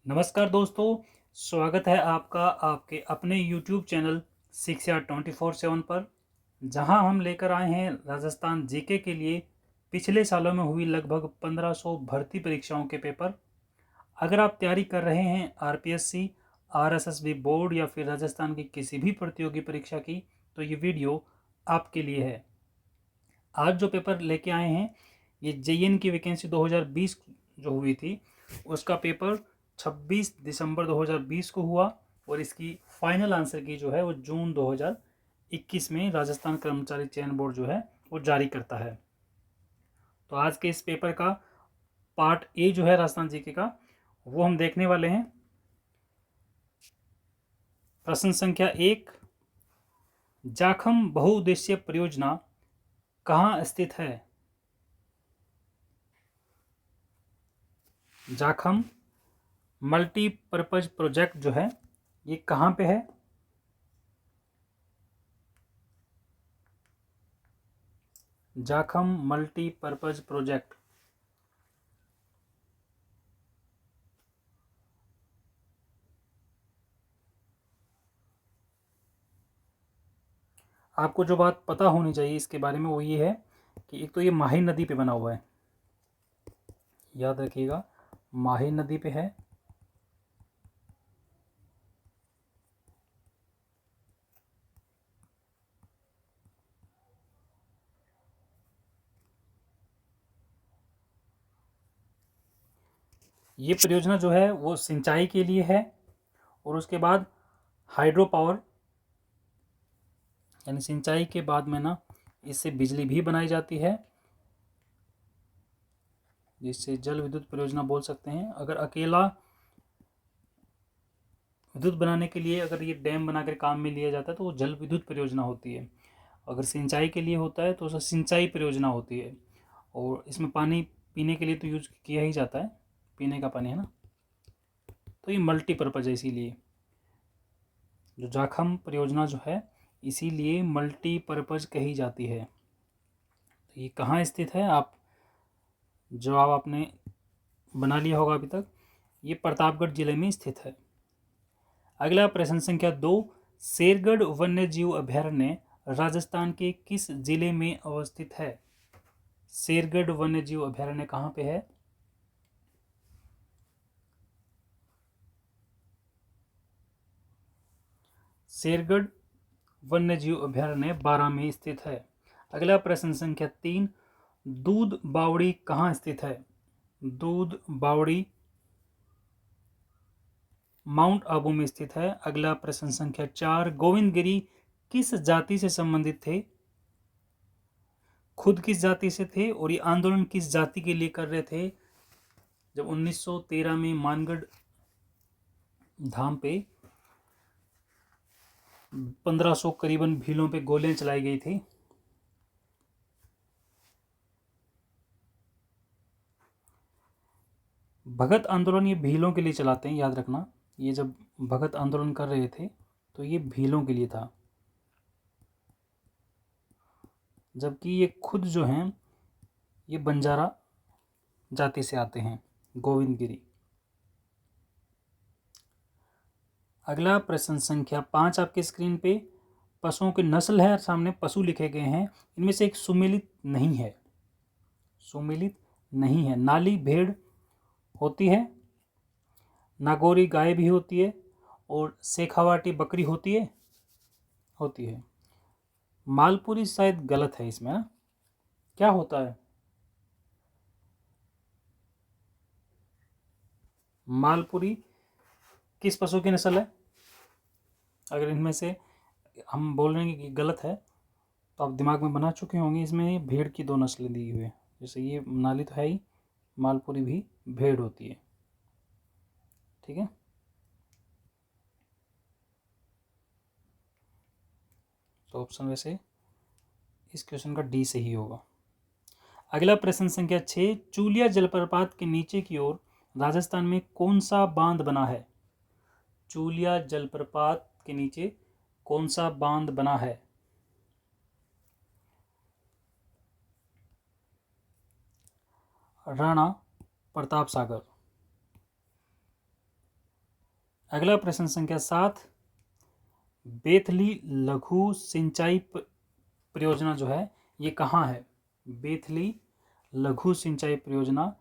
नमस्कार दोस्तों, स्वागत है आपका आपके अपने YouTube चैनल शिक्षा 24/7 पर, जहां हम लेकर आए हैं राजस्थान जीके के लिए पिछले सालों में हुई लगभग 1500 भर्ती परीक्षाओं के पेपर। अगर आप तैयारी कर रहे हैं आरपीएससी, आरएसएसबी बोर्ड या फिर राजस्थान की किसी भी प्रतियोगी परीक्षा की, तो ये वीडियो आपके लिए है। आज जो पेपर लेके आए हैं ये जेईएन की वैकेंसी 2020 जो हुई थी उसका पेपर 26 दिसंबर 2020 को हुआ और इसकी फाइनल आंसर की जो है वो जून 2021 में राजस्थान कर्मचारी चयन बोर्ड जो है वो जारी करता है। तो आज के इस पेपर का पार्ट ए जो है राजस्थान जीके का वो हम देखने वाले हैं। प्रश्न संख्या 1, जाखम बहुउद्देशीय परियोजना कहाँ स्थित है? जाखम मल्टीपर्पज प्रोजेक्ट जो है ये कहाँ पे है? जाखम मल्टीपर्पज प्रोजेक्ट आपको जो बात पता होनी चाहिए इसके बारे में वो ये है कि एक तो ये माही नदी पे बना हुआ है, याद रखिएगा माही नदी पे है। ये परियोजना जो है वो सिंचाई के लिए है और उसके बाद हाइड्रो पावर यानी सिंचाई के बाद में ना इससे बिजली भी बनाई जाती है, जिससे जल विद्युत परियोजना बोल सकते हैं। अगर अकेला विद्युत बनाने के लिए अगर ये डैम बनाकर काम में लिया जाता है तो वो जल विद्युत परियोजना होती है। अगर सिंचाई के लिए होता है तो उसे सिंचाई परियोजना होती है। और इसमें पानी पीने के लिए तो यूज किया ही जाता है, पीने का पानी है ना, तो ये मल्टीपर्पज है। इसीलिए जो जाखम परियोजना जो है इसीलिए मल्टीपर्पज कही जाती है। तो ये कहाँ स्थित है, आप जवाब आपने बना लिया होगा अभी तक, ये प्रतापगढ़ जिले में स्थित है। अगला प्रश्न संख्या 2, शेरगढ़ वन्य जीव अभयारण्य राजस्थान के किस जिले में अवस्थित है? शेरगढ़ वन्य जीव अभयारण्य कहाँ पे है? शेरगढ़ वन्य जीव अभयारण्य 12 में स्थित है। अगला प्रश्न संख्या 3, दूध बावड़ी कहाँ स्थित है? दूध बावड़ी माउंट आबू में स्थित है। अगला प्रश्न संख्या 4, गोविंदगिरी किस जाति से संबंधित थे? खुद किस जाति से थे और ये आंदोलन किस जाति के लिए कर रहे थे? जब 1913 में मानगढ़ धाम पे 1500 करीबन भीलों पे गोलियां चलाई गई थी। भगत आंदोलन ये भीलों के लिए चलाते हैं, याद रखना। ये जब भगत आंदोलन कर रहे थे तो ये भीलों के लिए था, जबकि ये खुद जो हैं ये बंजारा जाति से आते हैं, गोविंदगिरी। अगला प्रश्न संख्या 5 आपके स्क्रीन पे पशुओं की नस्ल है, सामने पशु लिखे गए हैं, इनमें से एक सुमेलित नहीं है। सुमेलित नहीं है। नाली भेड़ होती है, नागौरी गाय भी होती है और शेखावाटी बकरी होती है। होती है। मालपुरी शायद गलत है इसमें, हाँ? क्या होता है मालपुरी? किस पशु की नस्ल है? अगर इनमें से हम बोल रहे हैं कि गलत है तो आप दिमाग में बना चुके होंगे। इसमें भेड़ की 2 नस्लें दी हुई है, जैसे ये नाली तो है ही, मालपुरी भी भेड़ होती है। ठीक है, तो ऑप्शन वैसे इस क्वेश्चन का डी सही होगा। अगला प्रश्न संख्या 6, चूलिया जलप्रपात के नीचे की ओर राजस्थान में कौन सा बांध बना है? चूलिया जलप्रपात के नीचे कौन सा बांध बना है? राणा प्रताप सागर। अगला प्रश्न संख्या 7, बेथली लघु सिंचाई परियोजना जो है ये कहाँ है? बेथली लघु सिंचाई परियोजना,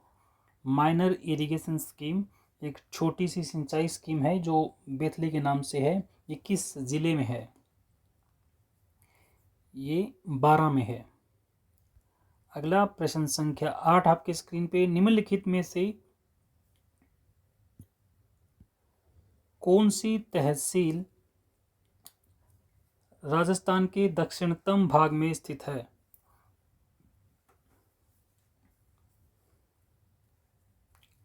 माइनर इरिगेशन स्कीम, एक छोटी सी सिंचाई स्कीम है जो बेथली के नाम से है। ये किस जिले में है? ये 12 में है। अगला प्रश्न संख्या 8 आपके स्क्रीन पे, निम्नलिखित में से कौन सी तहसील राजस्थान के दक्षिणतम भाग में स्थित है?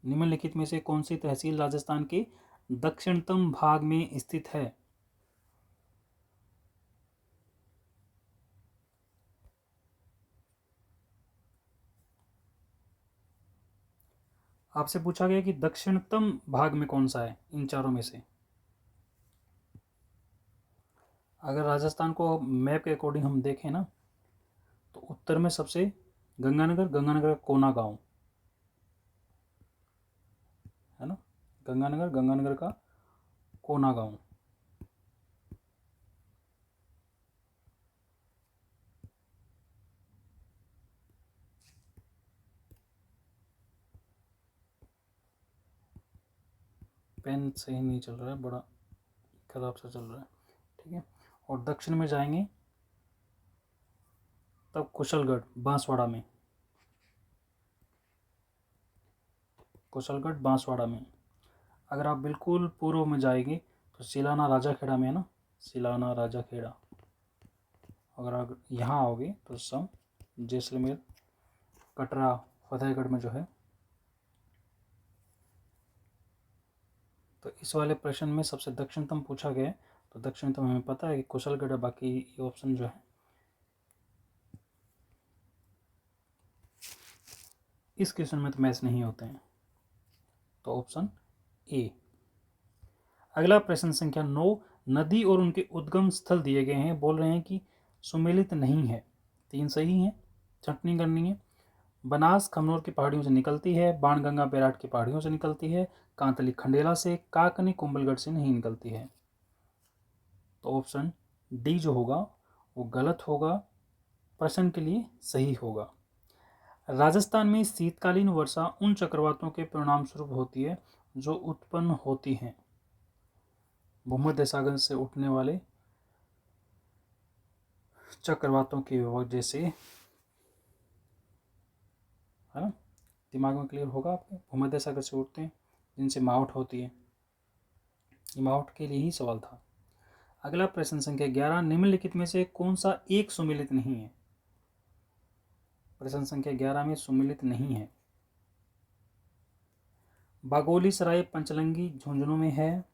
निम्नलिखित में से कौन सी तहसील राजस्थान के दक्षिणतम भाग में स्थित है? आपसे पूछा गया कि दक्षिणतम भाग में कौन सा है इन चारों में से। अगर राजस्थान को मैप के अकॉर्डिंग हम देखें ना, तो उत्तर में सबसे गंगानगर, गंगानगर का कोना गांव है ना, गंगानगर, गंगानगर का कोना गांव। पेन सही नहीं चल रहा है, बड़ा खराब सा चल रहा है, ठीक है। और दक्षिण में जाएंगे तब कुशलगढ़ बांसवाड़ा में, कुशलगढ़ बांसवाड़ा में। अगर आप बिल्कुल पूर्व में जाएंगे तो सिलाना राजाखेड़ा में है ना, सिलाना राजाखेड़ा। अगर आप यहाँ आओगे तो सम जैसलमेर कटरा फतेहगढ़ में जो है। तो इस वाले प्रश्न में सबसे दक्षिणतम पूछा गया है, तो दक्षिणतम हमें पता है कि कुशलगढ़ है, बाकी ये ऑप्शन जो है इस क्वेश्चन में तो मैच नहीं होते हैं, तो ऑप्शन ए। अगला प्रश्न संख्या 9, नदी और उनके उद्गम स्थल दिए गए हैं, बोल रहे हैं कि सुमेलित नहीं है। 3 सही है, छंटनी करनी है। बनास खमनोर की पहाड़ियों से निकलती है, बाणगंगा बैराट की पहाड़ियों से निकलती है, कांतली खंडेला से, काकनी कुंभलगढ़ से नहीं निकलती है। तो ऑप्शन डी जो होगा वो गलत होगा, प्रश्न के लिए सही होगा। राजस्थान में शीतकालीन वर्षा उन चक्रवातों के परिणाम स्वरूप होती है जो उत्पन्न होती हैं भूमध्य सागर से उठने वाले चक्रवातों की वजह से, है ना। दिमाग में क्लियर होगा आपके, भूमध्य सागर से उठते हैं जिनसे मावठ होती है। ये मावठ के लिए ही सवाल था। अगला प्रश्न संख्या 11, निम्नलिखित में से कौन सा एक सुमेलित नहीं है? प्रश्न संख्या 11 में सुमेलित नहीं है। बागोली सराय पंचलंगी झुंझुनू में है,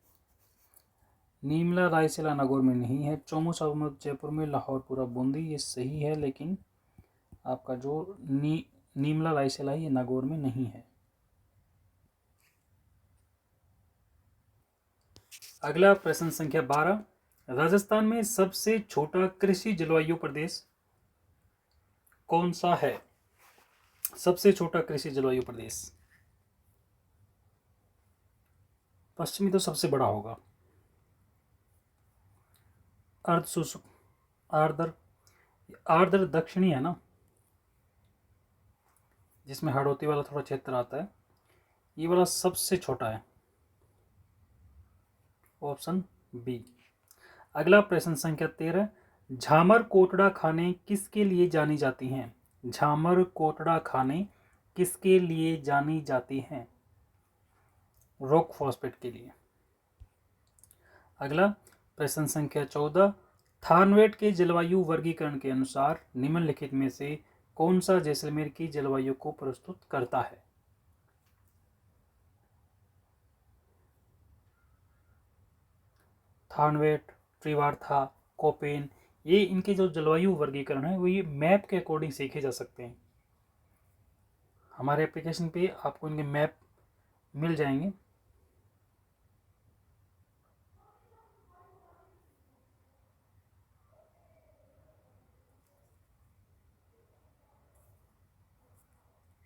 नीमला रायसेला नागौर में नहीं है, चौमू साबरमती जयपुर में, लाहौर पूरा बूंदी ये सही है, लेकिन आपका जो नीमला रायसेला ये नागौर में नहीं है। अगला प्रश्न संख्या 12, राजस्थान में सबसे छोटा कृषि जलवायु प्रदेश कौन सा है? सबसे छोटा कृषि जलवायु प्रदेश, पश्चिमी तो सबसे बड़ा होगा, अर्ध शुष्क, आर्द्र, आर्द्र दक्षिणी है ना, जिसमें हाड़ौती वाला थोड़ा क्षेत्र आता है, ये वाला सबसे छोटा है, ऑप्शन बी। अगला प्रश्न संख्या 13, झामर कोटड़ा खाने किसके लिए जानी जाती हैं? झामर कोटड़ा खाने किसके लिए जानी जाती हैं? रॉक फॉस्फेट के लिए। अगला प्रश्न संख्या 14, थानवेट के जलवायु वर्गीकरण के अनुसार निम्नलिखित में से कौन सा जैसलमेर की जलवायु को प्रस्तुत करता है? थानवेट, त्रिवार्था, कोपेन, ये इनके जो जलवायु वर्गीकरण है वो ये मैप के अकॉर्डिंग सीखे जा सकते हैं। हमारे एप्लीकेशन पे आपको इनके मैप मिल जाएंगे।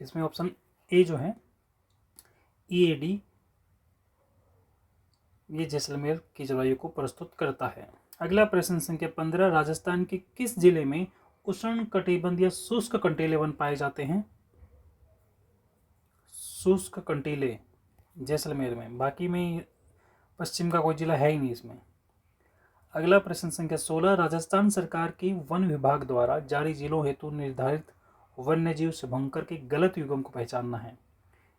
इसमें ऑप्शन ए जो है EAD ये जैसलमेर की जलवायु को प्रस्तुत करता है। अगला प्रश्न संख्या 15, राजस्थान के किस जिले में उष्ण कटिबंधीय शुष्क कंटीले वन पाए जाते हैं? शुष्क कंटीले जैसलमेर में, बाकी में पश्चिम का कोई जिला है ही नहीं इसमें। अगला प्रश्न संख्या 16, राजस्थान सरकार की वन विभाग द्वारा जारी जिलों हेतु निर्धारित वन्यजीव शुभंकर के गलत युग्म को पहचानना है।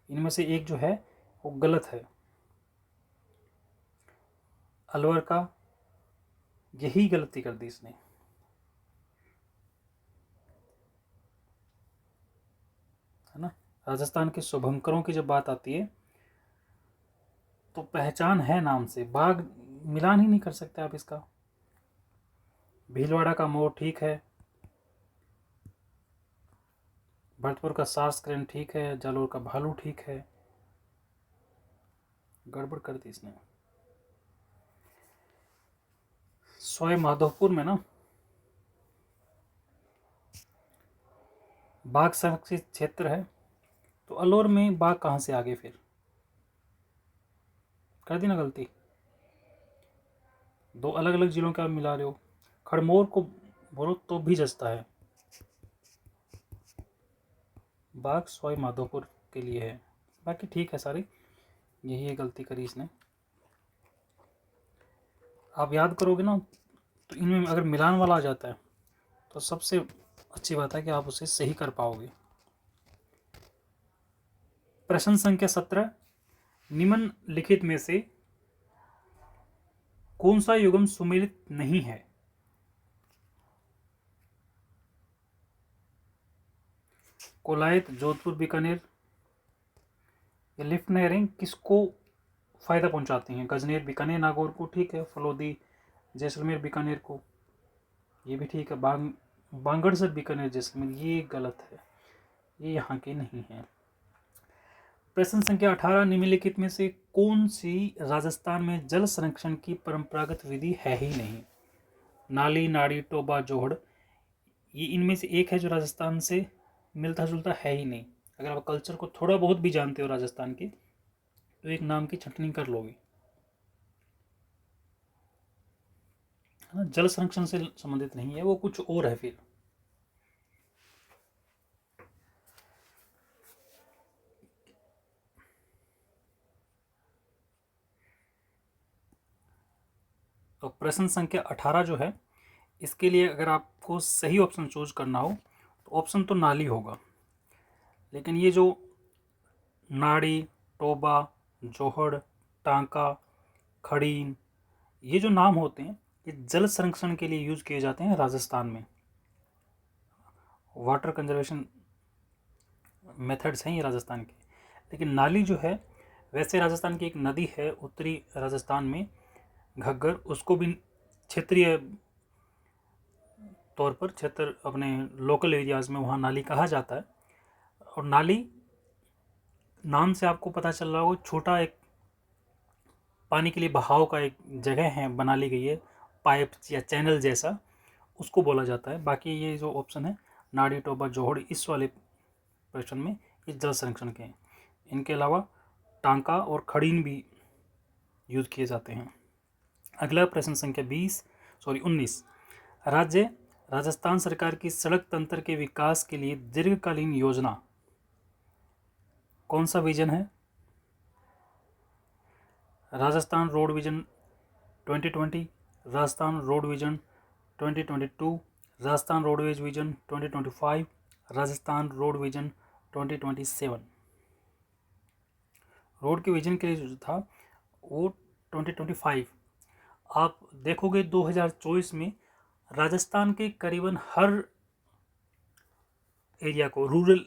इनमें से एक जो है वो गलत है, अलवर का, यही गलती कर दी इसने, है ना। राजस्थान के शुभंकरों की जब बात आती है तो पहचान है नाम से, बाघ मिलान ही नहीं कर सकते आप इसका। भीलवाड़ा का मोर ठीक है, भरतपुर का सार्स क्रेन ठीक है, जालोर का भालू ठीक है, गड़बड़ कर दी इसने। सवाई माधोपुर में ना बाघ संरक्षित क्षेत्र है, तो अलवर में बाघ कहाँ से आ गए फिर? कर दी ना गलती, दो अलग अलग जिलों का मिला रहे हो। खड़मोर को बोलो तो भी जचता है, बाघ सवाई माधोपुर के लिए है, बाकी ठीक है सारी, यही है गलती करी इसने। आप याद करोगे ना तो इनमें अगर मिलान वाला आ जाता है तो सबसे अच्छी बात है कि आप उसे सही कर पाओगे। प्रश्न संख्या 17, निम्नलिखित में से कौन सा युग्म सुमेलित नहीं है? कोलायत जोधपुर बीकानेर, ये लिफ्ट नहरें किसको फायदा पहुंचाती हैं? गजनेर बीकानेर नागौर को ठीक है, फलोदी जैसलमेर बीकानेर को, ये भी ठीक है। बांगड़सर बीकानेर जैसलमेर, ये गलत है, ये यहाँ के नहीं है। प्रश्न संख्या 18, निम्नलिखित में से कौन सी राजस्थान में जल संरक्षण की परंपरागत विधि है ही नहीं? नाली, नाड़ी, टोबा, जोहड़, ये इनमें से एक है जो राजस्थान से मिलता जुलता है ही नहीं। अगर आप कल्चर को थोड़ा बहुत भी जानते हो राजस्थान के तो एक नाम की छंटनी कर लोगे, है ना। जल संरक्षण से संबंधित नहीं है, वो कुछ और है फिर। तो प्रश्न संख्या 18 जो है, इसके लिए अगर आपको सही ऑप्शन चूज करना हो तो ऑप्शन तो नाली होगा, लेकिन ये जो नाड़ी, टोबा, जोहड़, टांका, खड़ीन, ये जो नाम होते हैं ये जल संरक्षण के लिए यूज किए जाते हैं राजस्थान में। वाटर कंजर्वेशन मेथड्स हैं ये राजस्थान के। लेकिन नाली जो है, वैसे राजस्थान की एक नदी है उत्तरी राजस्थान में, घग्गर, उसको भी क्षेत्रीय तौर पर, क्षेत्र अपने लोकल एरियाज में वहाँ नाली कहा जाता है। और नाली नाम से आपको पता चल रहा होगा, छोटा एक पानी के लिए बहाव का एक जगह है बना ली गई है, पाइप या चैनल जैसा, उसको बोला जाता है। बाकी ये जो ऑप्शन है नाड़ी, टोबा, जोहड़, इस वाले प्रश्न में ये जल संरक्षण के हैं। इनके अलावा टांका और खड़ीन भी यूज किए जाते हैं। अगला प्रश्न संख्या 19, राज्य राजस्थान सरकार की सड़क तंत्र के विकास के लिए दीर्घकालीन योजना कौन सा विजन है? Rajasthan road vision 2020, Rajasthan road vision 2022, Rajasthan roadways vision 2025, Rajasthan road vision 2027। Road के विजन के लिए जो था वो 2025। आप देखोगे 2024 में राजस्थान के करीबन हर एरिया को, रूरल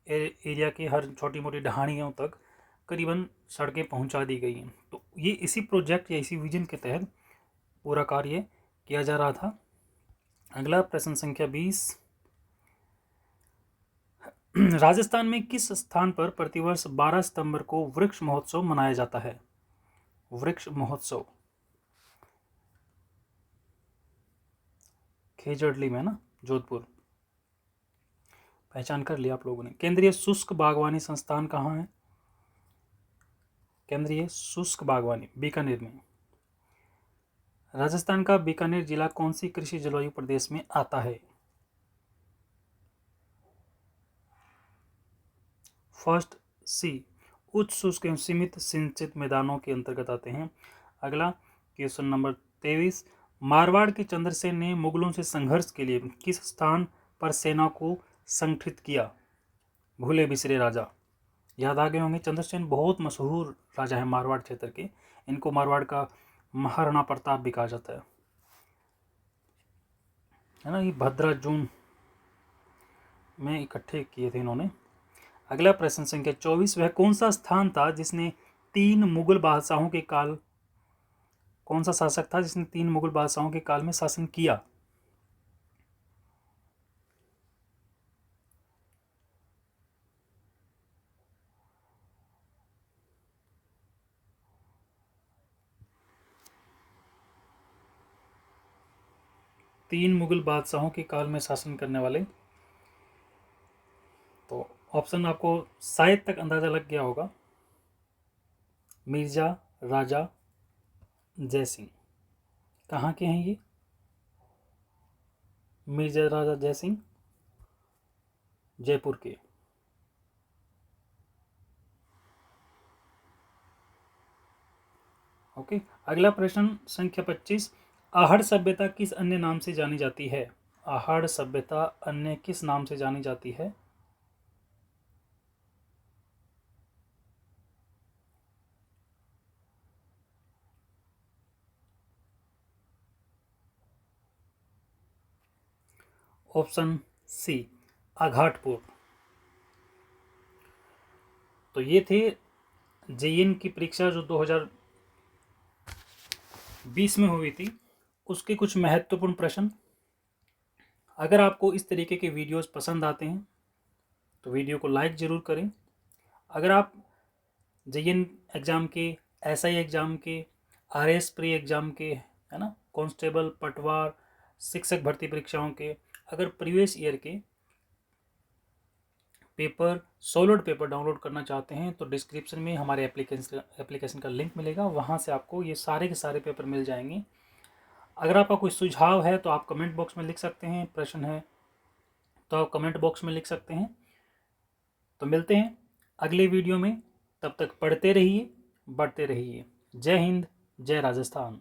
एरिया के हर छोटी मोटी ढाणियों तक करीबन सड़कें पहुंचा दी गई हैं। तो ये इसी प्रोजेक्ट या इसी विजन के तहत पूरा कार्य किया जा रहा था। अगला प्रश्न संख्या 20, राजस्थान में किस स्थान पर प्रतिवर्ष 12 सितंबर को वृक्ष महोत्सव मनाया जाता है? वृक्ष महोत्सव खेजड़ली में ना, जोधपुर, पहचान कर लिया आप लोगों ने। केंद्रीय शुष्क बागवानी संस्थान कहाँ है? केंद्रीय शुष्क बागवानी बीकानेर में। राजस्थान का बीकानेर जिला कौन सी कृषि जलवायु प्रदेश में आता है? फर्स्ट सी, उच्च शुष्क एवं सीमित सिंचित मैदानों के अंतर्गत आते हैं। अगला क्वेश्चन नंबर 23, मारवाड़ के चंद्रसेन ने मुगलों से संघर्ष के लिए किस स्थान पर सेना को संगठित किया? भूले बिसरे राजा। याद आ गए होंगे, चंद्रसेन बहुत मशहूर राजा है मारवाड़ क्षेत्र के। इनको मारवाड़ का महाराणा प्रताप भी कहा जाता है ना। ये भद्रा जून में इकट्ठे किए थे इन्होंने। अगला प्रश्न संख्या 24, वह कौन सा स्थान था जिसने 3 मुगल बादशाहों के काल, कौन सा शासक था जिसने 3 मुगल बादशाहों के काल में शासन किया? तीन मुगल बादशाहों के काल में शासन करने वाले, तो ऑप्शन आपको शायद तक अंदाजा लग गया होगा। मिर्जा राजा जय सिंह। कहाँ के हैं ये? मिर्जा राजा जय सिंह जयपुर के। ओके। अगला प्रश्न संख्या 25, आहड़ सभ्यता किस अन्य नाम से जानी जाती है? आहड़ सभ्यता अन्य किस नाम से जानी जाती है? Option C, Aghatpur. तो ये थे जेईएन की परीक्षा जो 2020 में हुई थी, उसके कुछ महत्वपूर्ण प्रश्न। अगर आपको इस तरीके के वीडियोस पसंद आते हैं तो वीडियो को लाइक ज़रूर करें। अगर आप जेईएन एग्ज़ाम के, एसआई एग्ज़ाम के, आरएस प्री एग्ज़ाम के, है ना, कांस्टेबल, पटवार, शिक्षक भर्ती परीक्षाओं के, अगर प्रीवियस ईयर के पेपर, सॉलिड पेपर डाउनलोड करना चाहते हैं तो डिस्क्रिप्शन में हमारे एप्लीकेशन का लिंक मिलेगा, वहाँ से आपको ये सारे के सारे पेपर मिल जाएंगे। अगर आपका कोई सुझाव है तो आप कमेंट बॉक्स में लिख सकते हैं, प्रश्न है तो आप कमेंट बॉक्स में लिख सकते हैं। तो मिलते हैं अगले वीडियो में, तब तक पढ़ते रहिए, बढ़ते रहिए। जय हिंद, जय राजस्थान।